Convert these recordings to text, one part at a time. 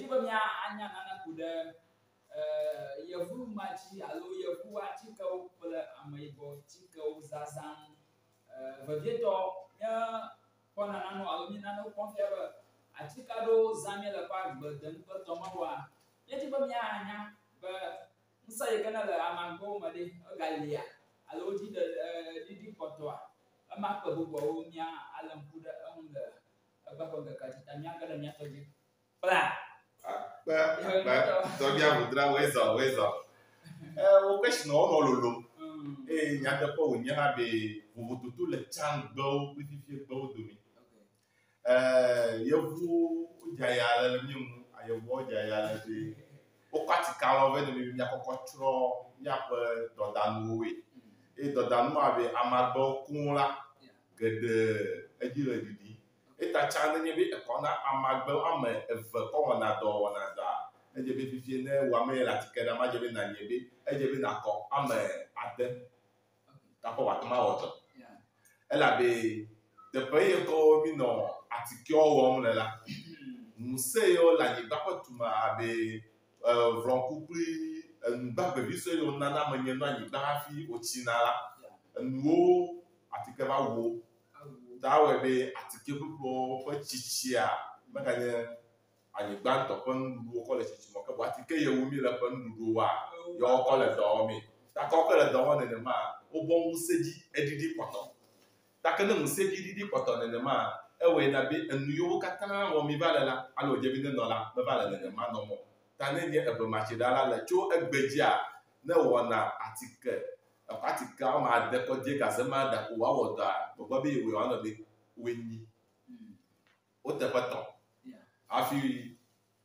be mia anya nana ku ɖe yevu matsi alo yevu atikewo kple ameyibɔ tikewo zazãm vevietɔ míekpɔna nane alo mi nanewo kpɔm fia be atike aɖewo zãm míele ƒe agbledem kple tɔmewoa míedi be mianya be ŋusẽ yi ke ne le amagbewo me ɖe egalia alo wodzi ɖiɖi kpɔtɔa ema kpe bubuawo mía ale ŋku ɖe eŋu le egbe ƒe ŋkeke dzi ta míage ɖe mía tɔ dzi kpla tɔbia ʋudra wezɔ wo question wo nɔ lolo eye nyateƒe wònye hã be vovototo le tsãgbewo kple fifigbewo dome yevuwo dzaya le mí ŋu yevuwo dzaya le be wokɔ atikawo ve ne míakɔkɔ trɔ míaƒe dɔdanuwoe eye dɔdanua be amagbewo kũ la geɖe edzi le ɖiɖi eta tsã nenye be ekɔ na amagbe ame eve kɔ wɔna dɔa edze be fifie ne wɔame le atike ɖa madze be nanye be edze be nakɔ ame ade gakɔ wòate ma wɔ dɔ elabe teƒe yi ke mi nɔ atikewo wɔm le la ŋusẽ yiwo le anyigba ƒe tume abe vrɔ̃ku kpli enugbagbemi sue yiwo nana ame nye nɔ anyigba hafi wotsina la enuwo atike va wo ta wɔe be atike ƒuƒluwo ƒe tsitsia meganye anyigba ŋutɔ ƒe nuɖuɖuwo kɔ le tsitsi me ke bo atike yewo mi le ƒe nuɖuɖuwoa yewo kɔ le dɔ wɔmee ta kɔ ke le dɔ wɔm nenema wobɔ ŋusẽ dzi eɖiɖi kpɔtɔ ta ke ne ŋusẽ dzi ɖiɖi kpɔtɔ nenema ewɔe na be enu yiwo katã wɔm mi va le la alo wòdze be ne nɔ la meva le nenema nɔmɔ ta ne nye eʋematsidala la le tso egbe dzia ne wɔna atike wɔme ade kɔ die gaze ma da ko woawɔ dɔa gbɔgbɔ be yewo anɔ be woenyi wo teƒe tɔ hafi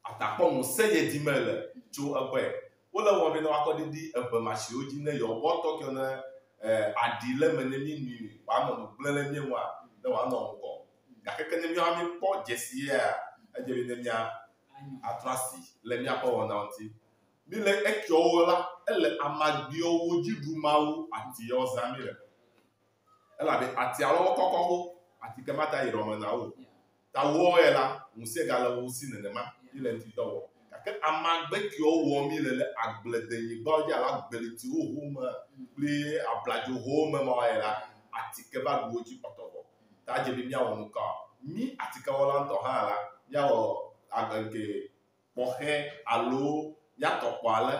atakpɔ ŋusẽ ye dim le tso egbɔe wole wɔm be ne woakɔ ɖiɖi eʋematsiwo dzi ne yewogbɔ tɔ ke ne aɖi le me ne mi nui woanɔ nu gblẽ le mí ŋua ne woanɔ ŋgɔ gake ke ne míawo míkpɔ dzesia edze be ne mía atrɔ asi le míaƒe wɔna ŋuti mi le ekewo la ele amagbewo dzi ɖumawu atiwo zã mi le elabe atiawo kɔkɔwo atike ma ta yi ɖɔme na wo ta woe la ŋusẽ gale wo si nenema mi le ŋuti dɔ wɔ gake amagbe kewo wɔm mi le agbledenyigbawo dzi alo agbeletiwo home kple abladzo home ma ye la atike va ɖu wo dzi kpɔtɔbɔ ta dze be míawɔ nu ka mi atikewɔla ŋutɔ hã la míawɔ agege kpɔxɛ alo míatɔ kpɔ ale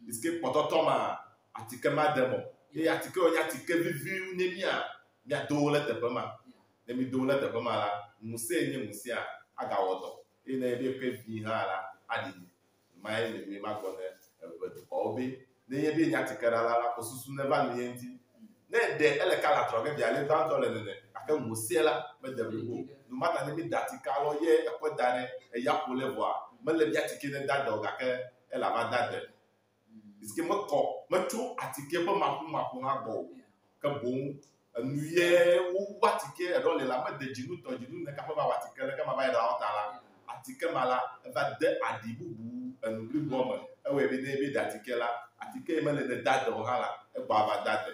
puisque kpɔtɔtɔ ma atike ma de mɔ eye atike wo nye atike viviwo ne míado wo le teƒe ma ne mi do wo le teƒe ma la ŋusẽ nye ŋusẽa agawɔ dɔ eye ne ebe ke vi hã la aɖi ma ye le mi ma gbɔ ne Eʋe Dukɔwo be ne ye be nye atike ɖala la ko susu ne va nu ye ŋuti ne ɖe ele kala trɔ ge bia le gbãtɔ le nene gake ŋusẽ la mede blibo numata ne mi da atike alo ye ekɔ da ɖe eya ƒo le vɔa mele mi atike ne da dɔ gake ele ava da de puisque metso atike ƒe maƒomaƒo hã gbɔ o ke boŋ enu ye wo atike eɖɔ le la mede dzinu tɔ dzinu ne kaƒe va wɔ atike le ke ma va yi ɖe awɔ ta la atike ma la eva de aɖi bubu enu bliboa me ewɔe be ne ebe de atike la atike yi mele ne da dɔ hã la egbɔ ava da de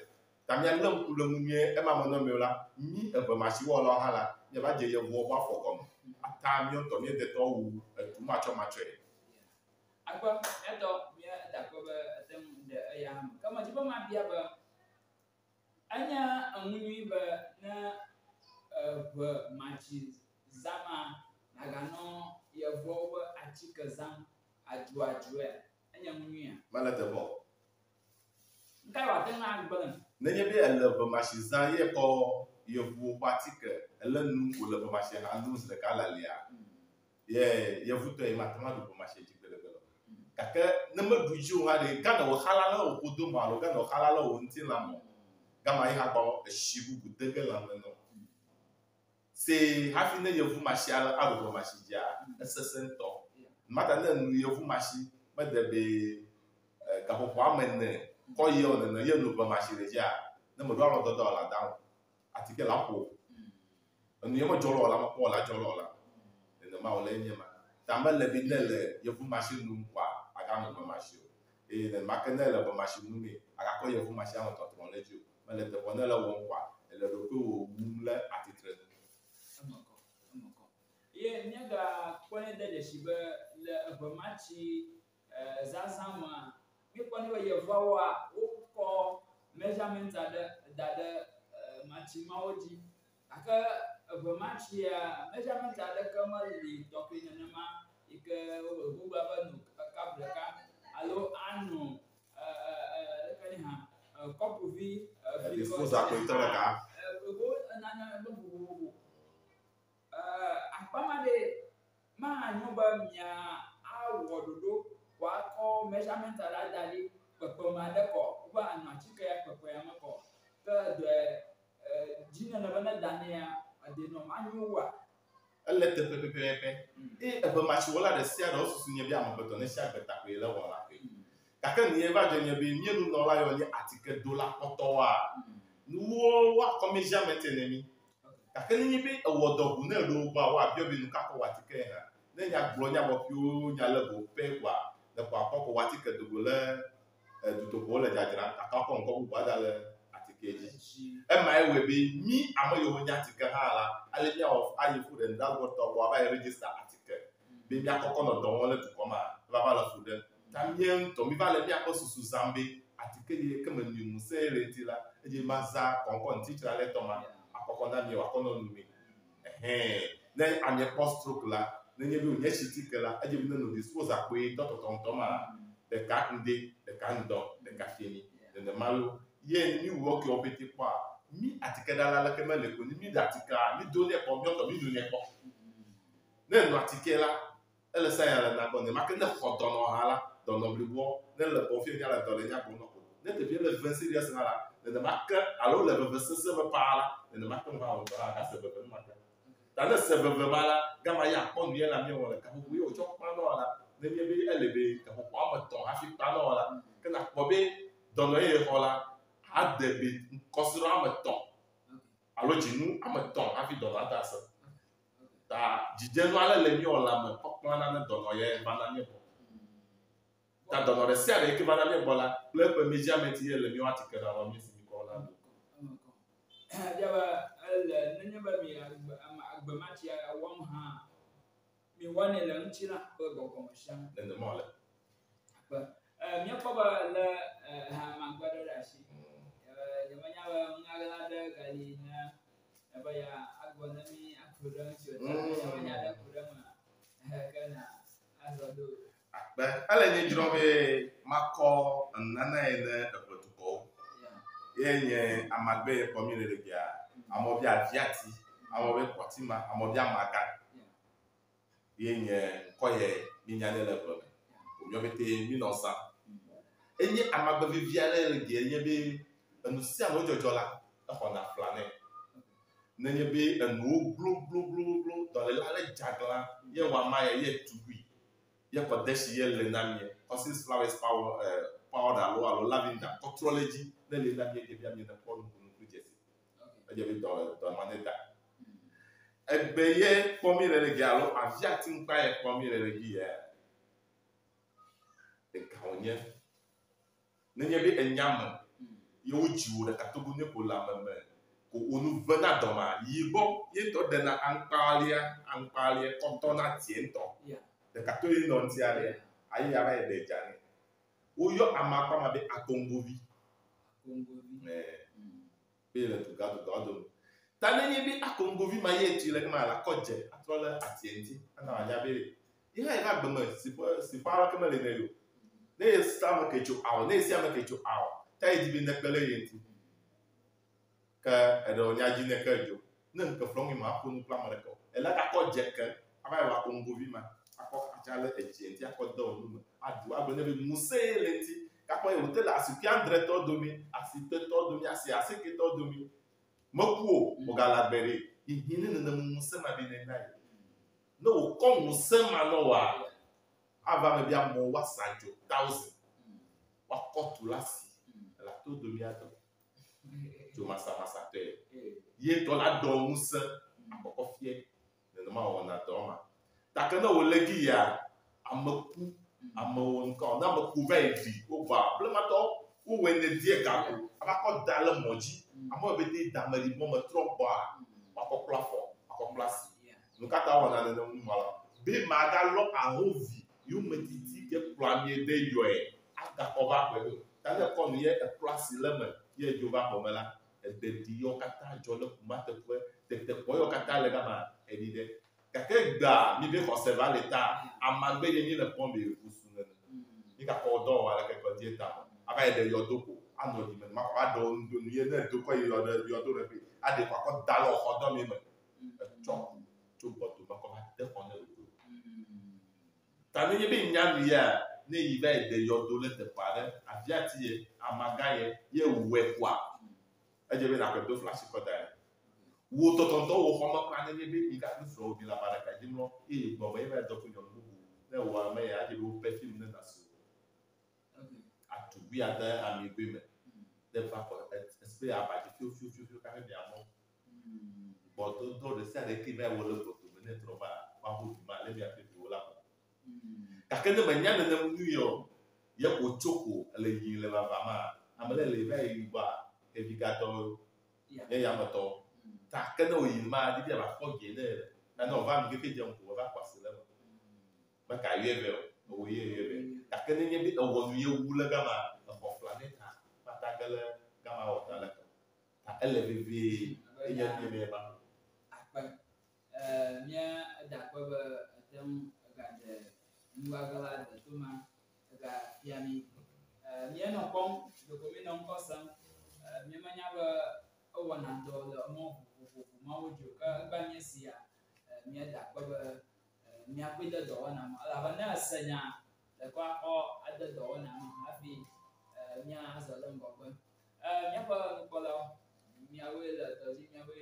ta mía lé ŋku le ŋu nyuie ema me nɔ mi la mi eʋematsiwɔlawo hã la míava dze yevuwo ƒe afɔ gɔme ata míɔ ŋutɔ míedetɔ wu etu matsɔmatsɔe akpɔ etɔ mía da akpɔ be ete ŋu ɖe eya me ke medzi be mabia be enye enu nyui be ne eʋematsi zãma naganɔ yevuwo be atike zãm adzoadzoea enye enu nyuia mele teƒe o nka wòate ŋu agblẽ nenye be ele eʋematsi zã ye kɔ yevuwo ƒe atike ele nu wòle eʋematsi hã nu zi ɖeka le alia ye yevutɔ yi mate ma ɖu eʋematsi dzi gbeɖegbeɖe gake ne meɖu dzi o hã ɖe gane wòxala le wò ƒodo me alo gane wòxala le wò ŋutilã me gama yi hã gbɔ esi bubu de ge lãme nɔ se hafi ne yevumatsi aɖu eʋematsi dzia esesẽ ŋutɔ mata ne nu yevumatsi mede be gaƒoƒo ame ene kɔ yi wɔ nene ye nu eʋematsi le dzia ne meɖo alɔ dɔdɔ la da atike la ƒo enu ye medzɔ le wɔ la mekpɔ la dzɔ le wɔ la nenema wòle nye ma ta mele be ne le yevumatsi nu kɔa agame eʋematsi o eye nenema ke ne le eʋematsi nu me agakɔ yevumatsi ame tɔtrɔ le dzi o mele teƒe ne le wɔm kɔa ele ɖokuiwò wum le atitre nu ye míagakpɔe de dzesi be le Eʋe matsi zazã mea, míekpɔ ne be yevuawoa wokɔ measurement aɖe da ɖe matsi mawo dzi, gake Eʋe matsia measurement aɖeke meli tɔxɛ nenema yi ke wogblɔ be no kap ɖeka alo ano leke ni hã kɔpuvi nane vovovo. Akpama ɖe manyo be awɔ ɖoɖo woakɔ measurement aɖe da ɖi kpekpeme aɖe kɔ wobe anɔ atsike ya kpekpe ya me kɔ, ke dzinene be ne danɛa edenɔ manyo woa. Ele teƒe pɛpɛpɛ. Eye Eʋe matsiwɔla ɖe sia ɖe wosusu nye be amegbetɔ ne sia gbe takpoe le wɔm la koe. Gake nu ye va dzɔ nye be mie nunɔla yawo nye atike dola kpɔtɔwoa, nuwo woakɔ measurement ne mi. Gake ne nye be ewɔ dɔgu ne ɖo gbɔa woabiɔ be nu ka kɔ wɔ atike hã. Ne nya gblɔ nya wɔƒiwo nya le go pɛ kpoa le kɔ akɔ kɔ wɔ atike dogo le dutoƒo le dzadzram gake akɔ ŋkɔ bubu ada le atike dzi. Ema ye wɔe be mi ame yiwo nya atike hã la, ale miawɔ ayi fu ɖe nuɖagɔtɔ gbɔ ava yi register atike be miakɔkɔ nɔ dɔ wɔm le dukɔ me va le fu ɖe. Ta mie ŋutɔ mi va le miaƒe susu zãm be atike yi ke me nui ŋusẽ le ŋuti la edzi maza kɔnkɔ ŋuti tsra le tɔma akɔkɔ na mi wòakɔ nɔ nu me. Ne amie kpɔ stroke la, ne nye be wònye tsitike la, edzi be ne no dispose akpoe tɔtɔtɔŋtɔ ma ɖeka ŋdɛ, ɖeka ŋdɔ, ɖeka fiemi. Nenema lo ye mi wɔ ke wo pete kpɔa, mi atikeɖala leke mele ko, mi ɖe atikea mi do nɛ kpɔ miɔtɔ mi nu nɛ kpɔ. Ne nu atike la, ele saya le nagbɔ ne make ne xɔ dɔnɔ hã la, dɔnɔ blibo ne le bɔfie nya le dɔ le nya gbɔ nɔ ko. Ne teƒe le ve serious hã la, nenema ke alo le veve sesẽ me paa la, nenema ke va wɔ dɔ la gase veve ma ke. Ta ne se veve ma la, gama ya akpɔ nu ye la miewɔ le kaƒoƒo ye wotsɔ kpa nɔ la, ne nye be ele be kaƒoƒo ame etɔ̃ hafi kpa nɔ la, ke nakpɔ be dɔnɔ ye xɔ la ade be kɔsiɖɔ ame etɔ̃ alo dzinu ame etɔ̃ hafi dɔnɔ ada se. Ta dzidzenu ale le miewɔ la me kpɔkplɔna ne dɔnɔ ye va na mie gbɔ. Ta dɔnɔ ɖe sia ɖe yi ke va na mie gbɔ la kple eƒe measurement ye le miawo atike la wɔ mi si mi kɔ la. Nenye be mi agbe matsia wɔm hã, mi wɔnɛ le ŋuti la ƒe gɔgɔme sia. Nenema le. Míakpɔ be le hamagbe ɖe ɖe asi. Nyemenya be ŋuŋaɣla aɖe gali ne be ya agblɔ ne mi akplɔ ɖe ŋuti o. Nyemenya ɖe ku ɖe me ke na azɔ do. Ele nye dzrɔ̃ be makɔ nane yi ne Eʋe dukɔwo. Ye nye amagbe ye kɔ mi le ɖevia, amewo bi aviati, amewo bi kɔtima, amewo bi amaga. Ye nye kɔ ye mi nya ne le Eʋe me. Wònyɔ bete mi nɔ zã. Enye amagbe vivi aɖe le gie nye be enu sia nu dzɔdzɔ la exɔna flanɛ. Nenye be enuwo gblogblogblogbloglo dɔléla le dzagla ye wama ye tugui. Ye kɔ deshi ye le na mie, causes flowers powder alo lavender kɔtrɔ le dzi ne le na mie ɖevia mie ne kpɔ nuku dzesi. Edze be dɔ ma ne da. Egbe ye kpɔ mi le gie alo aviati ŋkpa ye kpɔ mi le gie ekawo nye. Nenye be enyame ye wodzi wo ɖeka togo ne ko le ame me ko wonu ve na dɔma yibɔ ye tɔ ɖena aŋkpalia kɔtɔna tie ŋutɔ. Ɖeka to ye nɔ ŋuti aɖe ayi ava yi ɖe dza ne. Woyɔ amakpa ma be akongovi. Be le tuga dome. Ta nenye be akongovi ma ye tui le kema la kɔ dze atrɔ le atie ŋuti ana wanya be ye hã va gbeme si ƒe alɔ ke me le ne yo. Ne ye sia me ke tso awɔ, ne ye sia me ke tso awɔ, ta ye di be ne kpe le ye ŋuti. Ke eɖewo nya dzi ne ke dzo. Ne ŋke flɔ mi ma ƒo nu kple ame ɖeke o. Ele gakɔ dze ke ava yi wɔ akongovi ma. Akɔ atsa le edzi ŋuti akɔ de wo nu me. Aɖu agblɔ ne be ŋusẽ ye le ŋuti. Gakpɔ ye wòte le asikui adretɔ domi, asitetɔ domi, asiketɔ domi. Meku o, wògale agbe ɖe. Hihi ne nenema ŋusẽ ma be ne na ye. Ne wòkɔ ŋusẽ ma nɔ wɔa, ava me be amewo woasa dzo 1000. Woakɔ tu la si le ato domi adɔ. Dzo masamasa tɔe. Ye tɔ la dɔ ŋusẽ akɔkɔ fie. Nenema wɔna dɔ ma. Take ne wòle gi ya, ame ku, amewo ŋkɔ, ne ame ku va yi ɖi, wova blematɔ, wowɔe ne die gago, ava kɔ da le mɔ dzi. Amewo bete da me ɖi mɔ me trɔ gbɔa, wakɔ kpla afɔ, wakɔ kpla asi. Nu katã wɔna nenema la. Be magalɔ ahovi yo me didi ke planie de yoe aga ova pe ta le ko ni e place le me ye jo va ko me la e de di yo kata jo le kuma te ko yo kata le gama e di de ka ke gba mi be conserver l'état amagbe ye ni le pon be fusu ne ni ka ko do wa la ke ko dieta aka e de yo doko ano di me ma ko ado ndo ni ye na doko yo do re pe ade kwa ko dalo ho do mi me cho boto ma ko ha de ko ne do ta ni be nya mi ya ne yi ba e de yo do le te pare avia ti ye amaga ye we kwa e je be na ko do flash ko da wo totonto wo homo kwa ne be mi ka so bi la para ka jimlo e gbo ba e ba do ko yo lu ne wa me ya je wo perfume ne na so atu bi ada ami gbe me de fa ko esprit aba di fiu ka be amo but do de sa de ki me wo le ko me ne trova ba hu ma le bi a pe wo la ka ke ne me nya ne mu yo ye ko choko le yi le ba ma amele le ba yi ba e bi ga to ye ya mo to ta ke no yi ma di ba ko ge ne na no va mi ke je on va passer là ba ka ye o ye ta ke ne bi o wo ye wu le ga ma ko planeta pa ta gele ga ma o ta la ta ele vi e ye bi me ba apa mia da ko ba tem ga de nwa gala de tuma ga piani mia no kom do ko mi no ko sam mia manya ba o wana do le mo ma wo jo ka ba mia sia mia da ko ba mia ko de do wana ma la ba na senya le kwa o ade do wana ma abi mia azalo ngoko mia ko la mia we le do mia we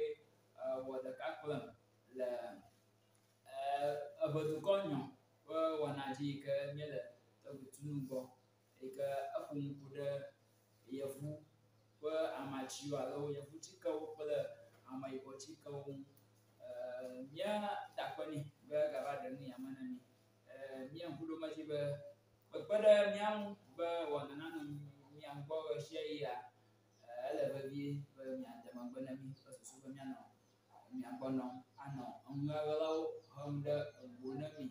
wo de ka kple le Eʋe Dukɔ Nyɔ ƒe wɔnadzi yi ke mie le Torbgui Tunu gbɔ yi ke eƒo ŋku ɖe yevu ƒe amatsiwo alo yevutsikewo kple ameyibɔtsikewo ŋu. Mía da akpe nɛ be gava ɖe nu yame na mi. Mía ŋku ɖo edzi be kpekpe ɖe mía ŋu be wɔna nanɔ mía gbɔ ɣe sia ɣia ele vevie be miade megbe na mi kple susu be mianɔ mia gbɔ nɔ anɔ enuaɣelawo hem ɖe egbo ne mi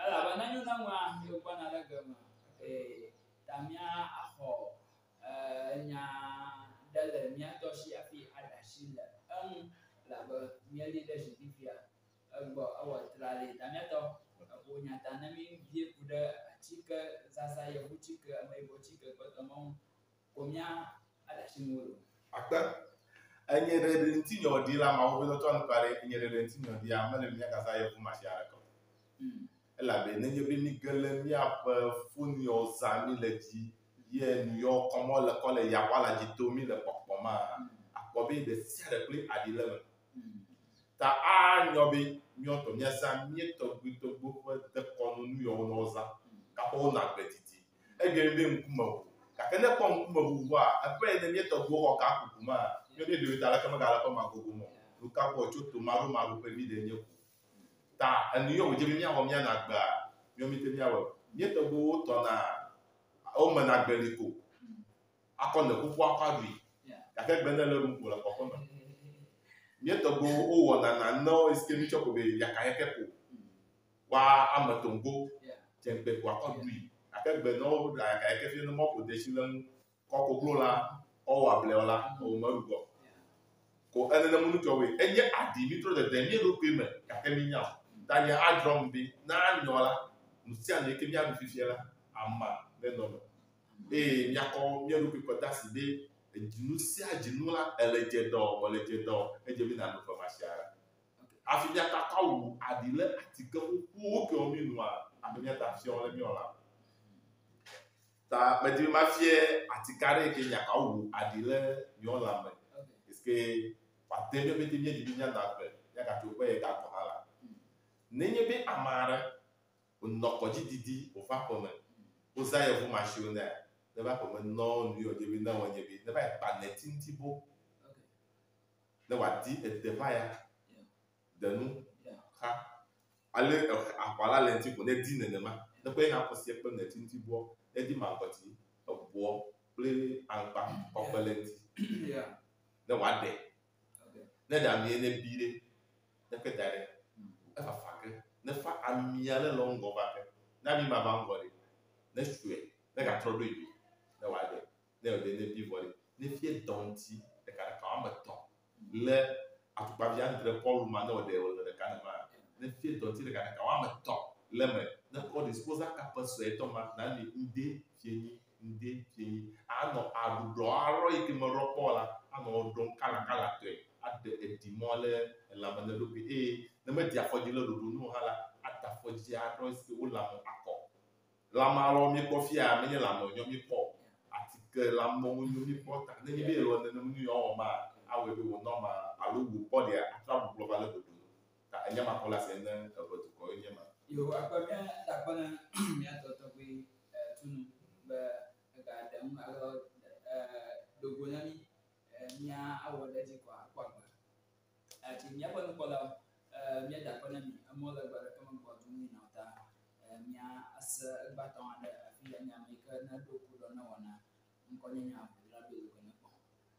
elabena nyo na ŋua mi gbɔna ɖe ge me ta mía axɔ nya ɖe le mía tɔ si hafi aɖe asi le eŋu elabe míeli ɖe zi fifia egbɔ ewɔ trali ta mía tɔ eƒo nya ta ne mi vie ku ɖe atsike zaza yevutsike ameyibɔtsike kpetɔ mɔnu ko mía aɖe asi ŋu lo. akpa enye de ntinyo di la ma wo be to an pare enye de ntinyo di amele mi aka sa ye fu ma sia ko ela be ne be mi gele mi apa funi o za mi le di ye New York como le ko le ya wala di to mi le popo ma akobe de sia de pli adile ta a nyobe mi o to mi sa mi to gbo de ko no New York no za ka po na petiti e ge be nkumo ka kene ko nkumo bu a ape ne mi to gbo ko ka kukuma yo de de ta kama ga la ma gogo mo lu ka po cho to maru pe mi de nye ku ta enu yo je mi awo mi na gba yo mi te mi awo mi to go to na o me na gbe liko akon ku kwa kwa ri ka ke gbe na le ru ko la ko no mi to go o wo na no iske mi cho ko be ya ka ke ko wa amatongo jembe kwa ko ri ka ke gbe no la ka ke fi no mo ko de si le ko ko glo la o wa ble ola o marugo ko ene na munu towe enye adi mi tro de mi ro pe me ka ke mi nya ta ya adrom bi na nyola musia na ke mi adu fifiela ama le no mi akọ mi ro pe ko dasi de ejinu si ajinu la elejedo mo lejedo eje mi na no for masiara afi mi aka ka wu adi le atike wo ke o mi nu a mi ata fi o le mi ola ta me di ma fie atikare ke nya ka wu adi le mi ola me que pa tembe be tembe di nya na pe ya ka to pe ka ko hala nenye be amara o no ko didi o fa ko me o za ye fu machine ne ba ko me no nu o je bi na won ye bi ne ba pa netinti bo ne wa di e de ba ya de nu ha ale akwala lenti ko ne di ne ma ne ko ya ko se pe netinti bo e di ma ko ti o bo ple anpa ko lenti Yeah. ne wa de ne da mi ne bire ne ke dare e fa fa ke ne fa amia le longo ba ke na mi ma va ŋgɔ ɖi ne sue ne gatrɔ ɖo yi ne wòaɖe ne wòɖe ne bi vɔ ɖi ne fie dɔ ŋuti ɖeka woame etɔ̃ le atukpavi andre pɔlu ma ne wòɖe wòle ɖeka ne ma ne fie dɔ ŋuti ɖeka woame etɔ̃ le me ne kɔ disposa kape suetɔ ma na ni ŋde fie nyi anɔ aɖuɖɔ arɔ yi ke me rɔ kpɔ la anɔ ɖom kala tɔe aɖe edimɔ le elãme ne ɖokui eye ne medi afɔdzi le ɖoɖo nu hã la ada afɔdzi aɖɔ si wo lãme akɔ lãme alɔ mi kpɔ fia menye lãme nyɔ mi kpɔ atike lãmewo nyɔ mi kpɔ ta ne nyi be elɔ nenem nu yɔ ma awɔe be wònɔ ma alo wò kpɔ ɖia atra gbugbɔ va le ɖoɖo ta enye ma kɔ la se ne Eʋe Dukɔ nye ma. Yo akpa mia da kɔ ne mia Torbgui Tunu be ga ɖem alo dogo na mi mia awɔ ɖe dzi kɔ akpɔ agbe ati miaƒe nukpɔla mia da kɔ ne mi emɔ le gbe ɖeke me gbɔ dum yina ta mia ase egbatɔ aɖe afi ya nya me ke ne ɖo ku ɖɔ ne wɔna ŋkɔ nye nya ʋula be le ne kpɔ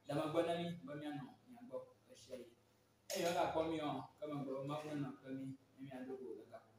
damegbe na mi be mianɔ mia gbɔ esia yi eye ga kpɔ mi ke me gbɔ ma ƒe nɔ kpe mi mia do go le gakpo